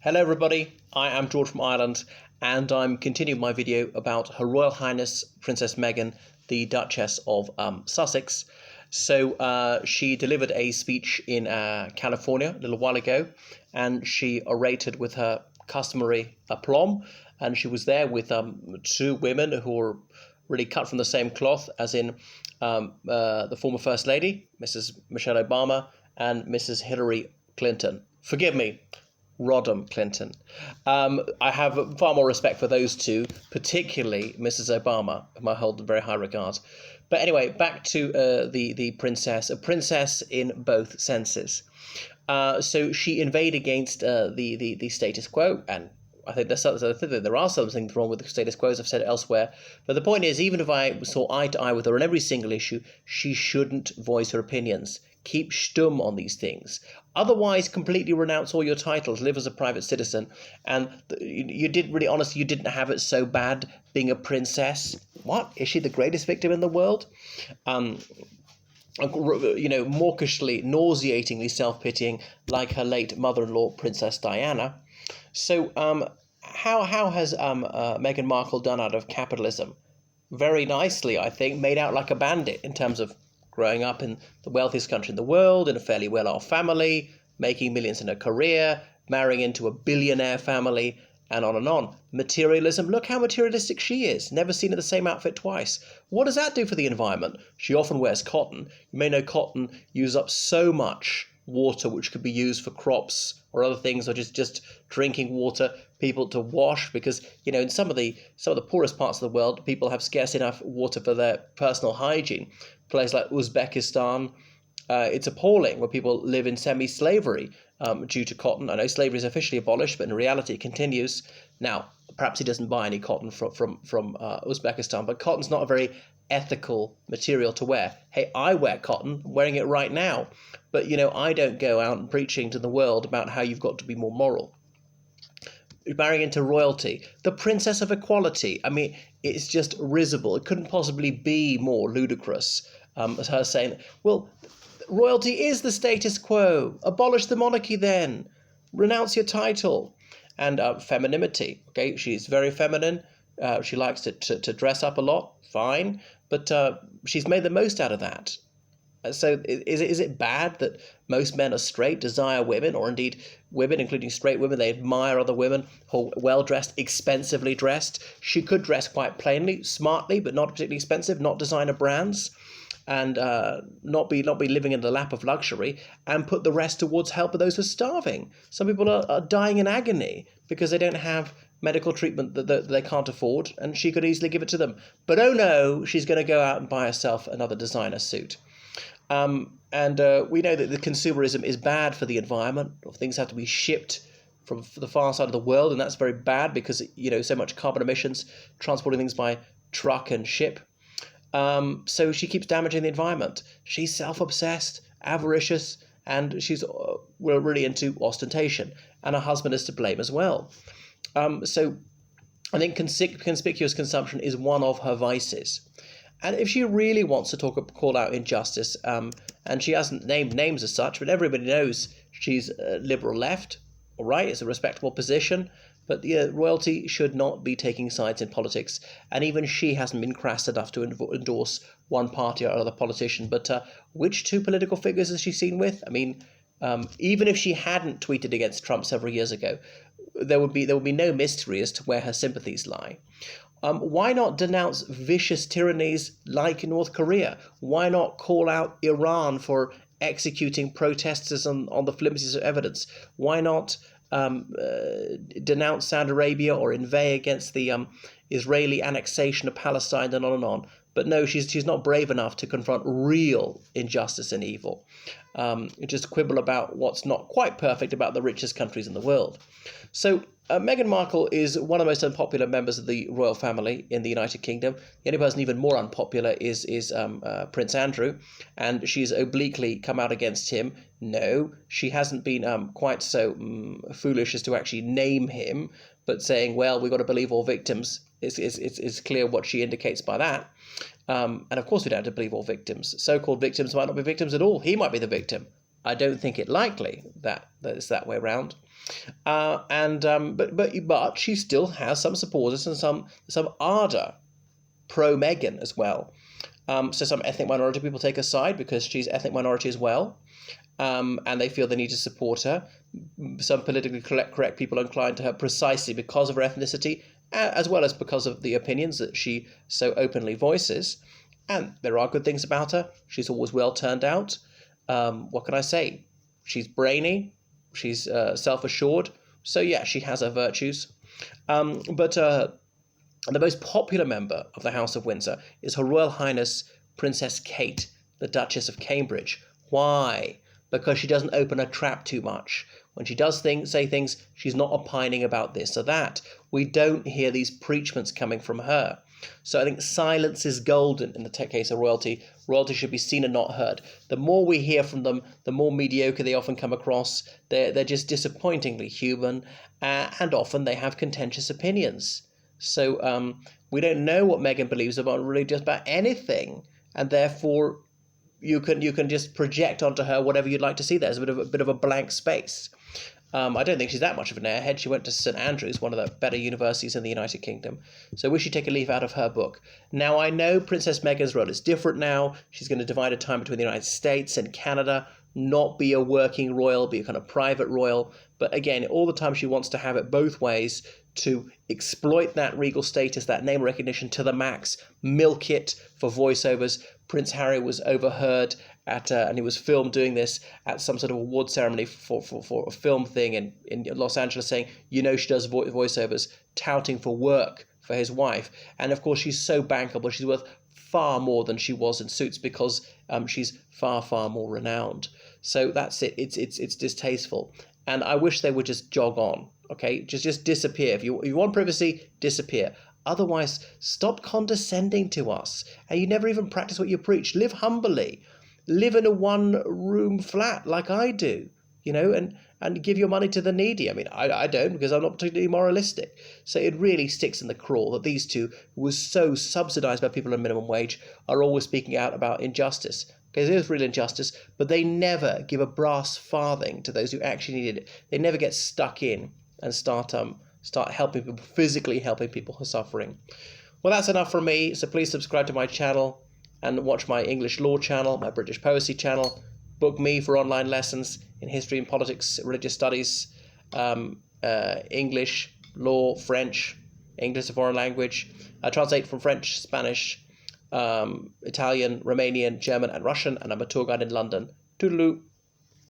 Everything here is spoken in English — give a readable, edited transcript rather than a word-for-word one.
Hello everybody, I am George from Ireland and I'm continuing my video about Her Royal Highness Princess Meghan, the Duchess of Sussex. So she delivered a speech in California a little while ago, and she orated with her customary aplomb, and she was there with two women who were really cut from the same cloth, as in the former First Lady, Mrs. Michelle Obama, and Mrs. Hillary Clinton. Forgive me, Rodham Clinton. I have far more respect for those two, particularly Mrs. Obama, whom I hold in very high regard. But anyway, back to the princess, a princess in both senses. So she inveighed against the status quo, and I think there are some things wrong with the status quo, as I've said elsewhere. But the point is, even if I saw eye to eye with her on every single issue, she shouldn't voice her opinions. Keep stum on these things. Otherwise, completely renounce all your titles, live as a private citizen. And you didn't have it so bad being a princess. What? Is she the greatest victim in the world? Mawkishly, nauseatingly self-pitying, like her late mother-in-law, Princess Diana. So how has Meghan Markle done out of capitalism? Very nicely, I think, made out like a bandit in terms of growing up in the wealthiest country in the world, in a fairly well-off family, making millions in a career, marrying into a billionaire family, and on and on. Materialism, look how materialistic she is, never seen in the same outfit twice. What does that do for the environment? She often wears cotton. You may know cotton uses up so much water which could be used for crops or other things, or just drinking water, people to wash, because in some of the poorest parts of the world, people have scarce enough water for their personal hygiene. Places like Uzbekistan, it's appalling, where people live in semi-slavery due to cotton. I know slavery is officially abolished, but in reality it continues. Now, perhaps he doesn't buy any cotton from Uzbekistan, but cotton's not a very ethical material to wear. Hey, I wear cotton, I'm wearing it right now, but I don't go out preaching to the world about how you've got to be more moral. Marrying into royalty, the princess of equality. I mean, it's just risible. It couldn't possibly be more ludicrous. As her saying, well, royalty is the status quo. Abolish the monarchy then. Renounce your title. And femininity. Okay, she's very feminine. She likes to dress up a lot. Fine. But she's made the most out of that. So is it bad that most men are straight, desire women, or indeed women, including straight women, they admire other women who are well-dressed, expensively dressed? She could dress quite plainly, smartly, but not particularly expensive, not designer brands, and not be living in the lap of luxury, and put the rest towards help of those who are starving. Some people are dying in agony because they don't have medical treatment that they can't afford, and she could easily give it to them. But oh no, she's going to go out and buy herself another designer suit. We know that the consumerism is bad for the environment. Things have to be shipped from the far side of the world, and that's very bad because so much carbon emissions, transporting things by truck and ship. So she keeps damaging the environment. She's self-obsessed, avaricious, and she's really into ostentation, and her husband is to blame as well. So I think conspicuous consumption is one of her vices. And if she really wants to call out injustice, and she hasn't named names as such, but everybody knows she's liberal left, all right, it's a respectable position, but royalty should not be taking sides in politics, and even she hasn't been crass enough to endorse one party or other politician. But which two political figures has she seen with? I mean, even if she hadn't tweeted against Trump several years ago, there would be no mystery as to where her sympathies lie. Why not denounce vicious tyrannies like North Korea? Why not call out Iran for executing protesters on the flimsiest of evidence? Why not denounce Saudi Arabia or inveigh against the Israeli annexation of Palestine, and on and on? But no, she's not brave enough to confront real injustice and evil. Just quibble about what's not quite perfect about the richest countries in the world. So Meghan Markle is one of the most unpopular members of the royal family in the United Kingdom. The only person even more unpopular is Prince Andrew, and she's obliquely come out against him. No, she hasn't been quite so foolish as to actually name him, but saying, well, we've got to believe all victims. It's clear what she indicates by that. And of course we don't have to believe all victims. So-called victims might not be victims at all. He might be the victim. I don't think it likely that it's that way around. But she still has some supporters and some ardor pro Meghan as well. So some ethnic minority people take her side because she's ethnic minority as well, and they feel they need to support her. Some politically correct people are inclined to her precisely because of her ethnicity, as well as because of the opinions that she so openly voices. And there are good things about her. She's always well turned out. What can I say? She's brainy. She's self-assured. So yeah, she has her virtues. But the most popular member of the House of Windsor is Her Royal Highness Princess Kate, the Duchess of Cambridge. Why? Because she doesn't open her trap too much. When she does say things, she's not opining about this or that. We don't hear these preachments coming from her. So I think silence is golden in the case of royalty. Royalty should be seen and not heard. The more we hear from them, the more mediocre they often come across. They're just disappointingly human, and often they have contentious opinions. So we don't know what Meghan believes about really just about anything, and therefore you can just project onto her whatever you'd like to see. There's a bit of a blank space. I don't think she's that much of an airhead. She went to St Andrews, one of the better universities in the United Kingdom. So we should take a leaf out of her book. Now, I know Princess Meghan's role is different now. She's going to divide her time between the United States and Canada, not be a working royal, be a kind of private royal. But again, all the time she wants to have it both ways, to exploit that regal status, that name recognition to the max, milk it for voiceovers. Prince Harry was overheard and he was filmed doing this at some sort of award ceremony for a film thing in Los Angeles, saying, she does voiceovers, touting for work for his wife. And of course, she's so bankable. She's worth far more than she was in Suits because she's far, far more renowned. So that's it. It's distasteful. And I wish they would just jog on. Okay, just disappear. If you want privacy, disappear. Otherwise, stop condescending to us. And you never even practice what you preach. Live humbly. Live in a one-room flat like I do, and give your money to the needy. I mean, I don't, because I'm not particularly moralistic. So it really sticks in the craw that these two, who were so subsidised by people on minimum wage, are always speaking out about injustice. Because it is real injustice, but they never give a brass farthing to those who actually need it. They never get stuck in and start helping people, physically helping people who are suffering. Well, that's enough from me. So please subscribe to my channel and watch my English law channel, my British poetry channel. Book me for online lessons in history and politics, religious studies, English, law, French, English as a foreign language. I translate from French, Spanish, Italian, Romanian, German, and Russian, and I'm a tour guide in London. Toodaloo.